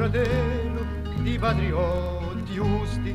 fratello di patrioti giusti,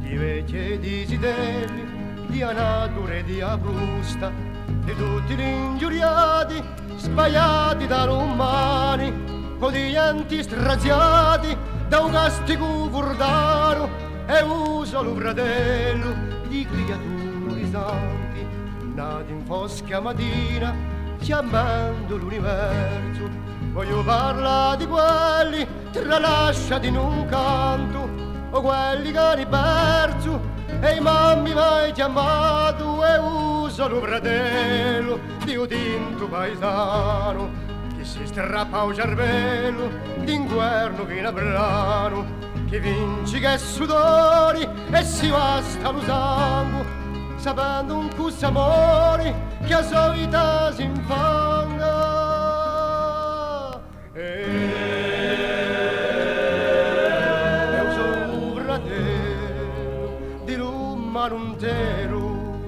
di vecchi desideri, di natura e di abrusta, di tutti gli ingiuriati, sbagliati da romani, o di enti straziati da un castigo vurdano, e uso lo fratello di creature santi, nati in fosca mattina, chiamando l'universo. Voglio parlare di quelli tralasciati in un canto, o quelli che hanno perso e i mammi mai chiamato, e uso lo fratello di un tinto paesano che si strappa il cervello d'inguerno fino a brano, che vinci che sudori e si basta lo sangue, sapendo un cusso amore che a sua vita si infanga. Io sono un fratello di l'umano intero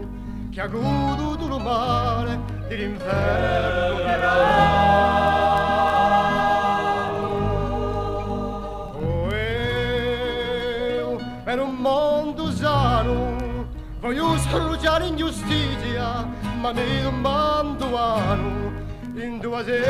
che ha goduto il male dell'inferno. Per un mondo sano voglio sfruciare ingiustizia, ma mi domando vano in tua giustizia.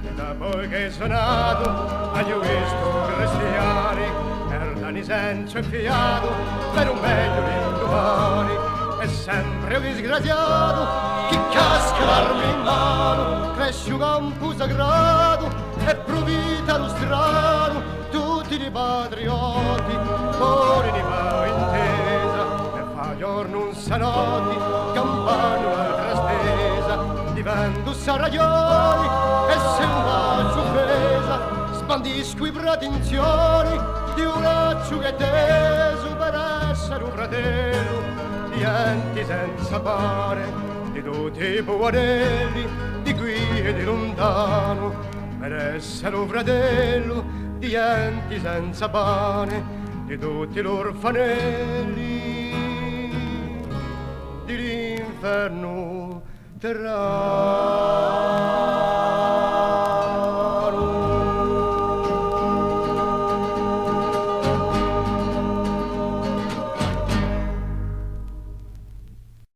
E da poi che sono nato ho visto cristiani perdani senza fiato per un meglio di domani, e sempre un disgraziato chi casca l'arma in mano, cresce un campo sagrato e provvita lo strano, tutti i patrioti, fuori di mai intesa, e fa giorno un sanotti, campano la trastesa, divento sarraglioni e se un bacio offesa, spandisco i pretenzioni di un acciuga teso per essere un fratello di enti senza pane, di tutti i buonelli, di qui e di lontano, per essere un fratello di enti senza pane, di tutti gli orfanelli dell'inferno terrano.